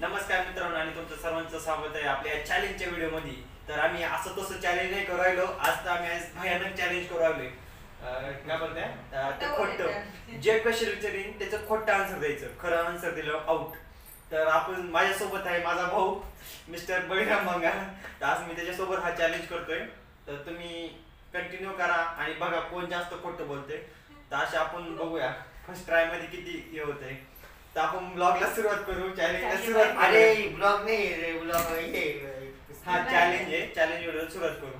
नमस्कार मित्रांनो आणि तुमचं सर्वांचं स्वागत आहे आपल्या चॅलेंजच्या व्हिडिओमध्ये. तर आम्ही असं तसं चॅलेंज नाही करू राहिलो, आज तर आम्ही आज भयानक चॅलेंज करू राहिलोय. काय बोलताय ते खोटं जे क्वेश्चन विचारेन त्याचं खोटं आन्सर द्यायचं, खरं आन्सर दिलं आउट. तर आपण माझ्यासोबत आहे माझा भाऊ मिस्टर बळीराम मंगा. तर आज मी त्याच्यासोबत हा चॅलेंज करतोय. तर तुम्ही कंटिन्यू करा आणि बघा कोण जास्त खोटं बोलते. तर अशा आपण बघूया फर्स्ट ट्राय मध्ये किती हे होतंय. तर आपण ब्लॉगला सुरुवात करू, चॅलेंजला सुरुवात करू. अरे ब्लॉग नाही रे, ब्लॉग हा चॅलेंज आहे, चॅलेंज व्हिडिओ सुरुवात करू.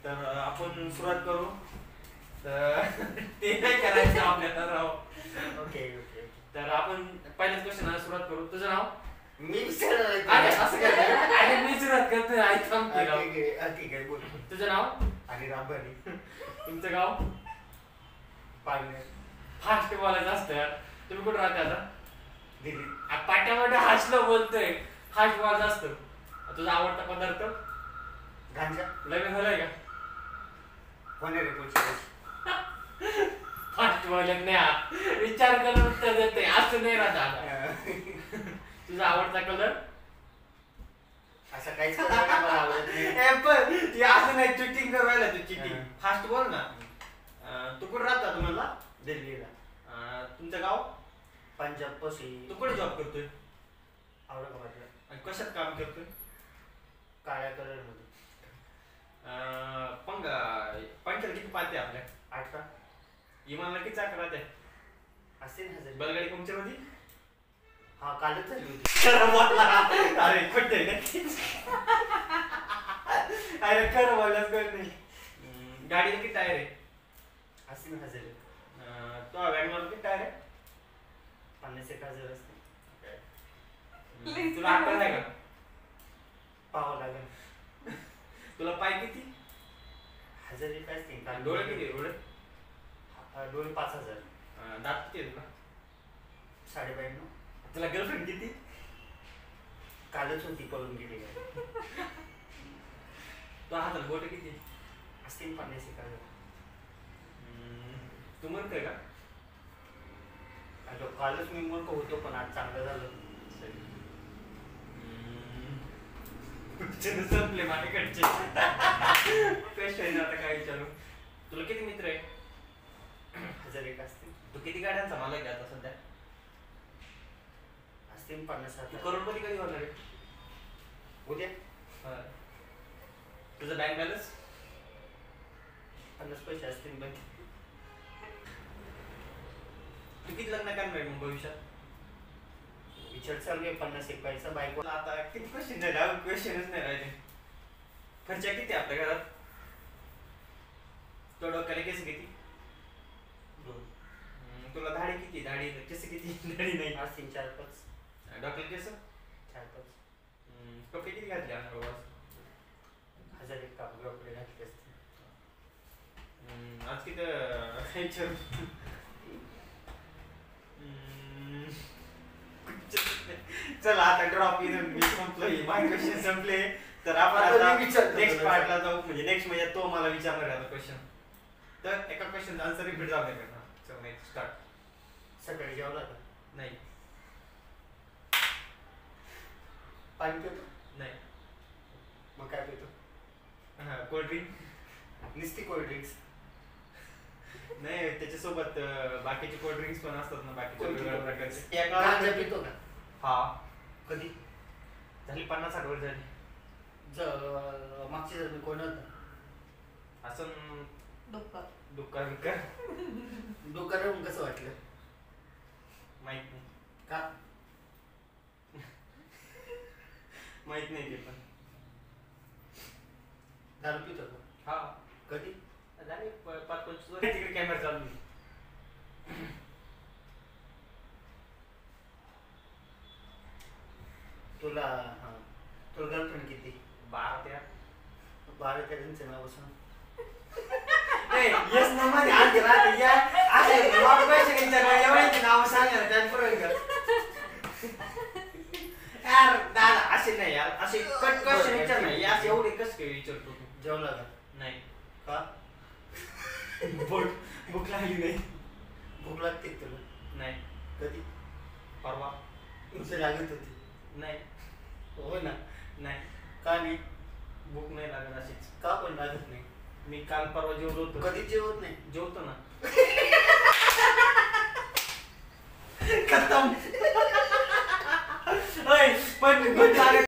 तर आपण सुरुवात करू. तर ते नाही करायचं आपल्याला राव. Okay okay. तर आपण पहिल्याच क्वेश्चनला सुरुवात करू. तुझं नाव? मी विचारलं अरे असं काय? अरे मी सुरुवात करतोय, आई थांबते राव. ठीक आहे बोल. तुझं नाव? आणि राबरी तुमचं गाव? पाळणे फास्ट बोलायचं असतं यार. तुम्ही कुठं राहता आता? दिल्ली. पाट्यामध्ये हसलं बोलतोय, फास्ट बोलायचं असतं. तुझा आवडता पदार्थ? गांजा. लग्न झालंय का? कोणी रे पुढची फास्ट बोलत नाही हा. विचार करून उत्तर देते, असं नाही राहत आता. तुझा आवडता कलर? असं काहीच मला आवडत नाही. ऍपल. ती असं नाही, चिटिंग करू राहिला तू, चिटिंग. फास्ट बोल ना. तू कुठं राहता तुम्हाला? दिल्लीला. तुमचं गाव? पंजाब पशी. तू कुठे जॉब करतोय? औरंगाबादला. आणि कशात काम करतोय? काळ्या कलर मध्ये. पंख्याला किती पाते आपल्या? 8 का? इमानला किती चाक राहते? असेल हजार. बैलगाडी पंक्चर मध्ये? हा कालच झाली होती. अरे खोटे नक्कीच. अरे खरं बोललास कोण नाही. गाडीला किती टायर आहे? असेल हजार. तो वॅगनर किती टायर आहे? 50,000 असते. तुला अक्कल नाही का? पाहावं लागेल. तुला पाय किती? 1000 असते. डोळे किती? डोळे डोळे 5,000. दात किती आहे तुला? 92.5. तुला गर्लफ्रेंड किती? कालच होती, पळून गेली. तो हाताला बोट किती? असतील 50,000. तू म्हणतोय का? कालच मी मूर्ख होतो, पण आज चांगलं झालं. संपले माझ्याकडचे क्वेश्चन. आता काय विचारू? तुला किती मित्र आहे? 1001 असतील. तू किती गाड्यांचा मालक आहे आता सध्या? असतील 50,000. तू करोडपती कधी होणार आहे? उद्या. तुझं बँक बॅलन्स? 50 पैसे असतील बँक. तू किती लग्न करणार आहे मग भविष्यात? विचार चालू आहे 50-1 पैसा बाईक. आता किती क्वेश्चन झाले? क्वेश्चनच नाही राहिले. खर्चा किती आपल्या घरात? तो डोक्याला केस किती? 2. तुला दाढी किती? दाढी केस किती? दाढी नाही. असतील 4-5. डोक्याला केस? 4-5. कपडे किती घातले अंगावर? 1001 कपडे घातले असतील. आज किती चला आता ड्रॉप इथून मी संपलोय, माझे क्वेश्चन संपले. तर आपण आता नेक्स्ट पार्टला जाऊ. म्हणजे तो मला विचारणार आहे क्वेश्चन. तर एका क्वेश्चनचा आन्सर रिपीट जाऊ नये. चल नेक्स्ट स्टार्ट. सकाळी जेवला का? नाही. पाणी पितो? नाही. मग काय पितो? Cold drink? नुसती कोल्ड ड्रिंक्स? नाही, त्याच्यासोबत बाकीचे कोल्ड ड्रिंक्स पण असतात ना, बाकीचे कोणती वेगवेगळ्या कोल्ड प्रकारचे. गांजा पितो का? हा. कधी? झाली 50-60 वर्ष झाली. मागच्या जर कोण होतं? असं डुक्कर. दुःखा बिक्का डोक्याला कसं वाटलं? माहित नाही. का? माहित नाही ते पण. दारू पितो का? हा. कधी? झाले 5-25 वर्ष. तिकडे कॅमेरा चालू आहे. तुला गर्लफ्रेंड किती? 12-13. 12-13 नाव सांग. येस ना मध्ये आधी राहते या असे वापरायचे विचार एवढ्यांची नाव सांगा त्यात फरक यार. दादा असे नाही यार, असे कट क्वेश्चन विचार नाही. असे एवढे कसं काय विचारतो तू? जेवला का? नाही. का? भूक लागली नाही. भूक लागते तुला? नाही. कधी? परवा. भूक लागत होती. नाही. हो ना. नाही. का नाही? भूक नाही लागत अशीच. का पण लागत नाही? मी काल परवा जेवलो होतो. कधी जेवत नाही? जेवतो ना. खतम. पण भूक लागत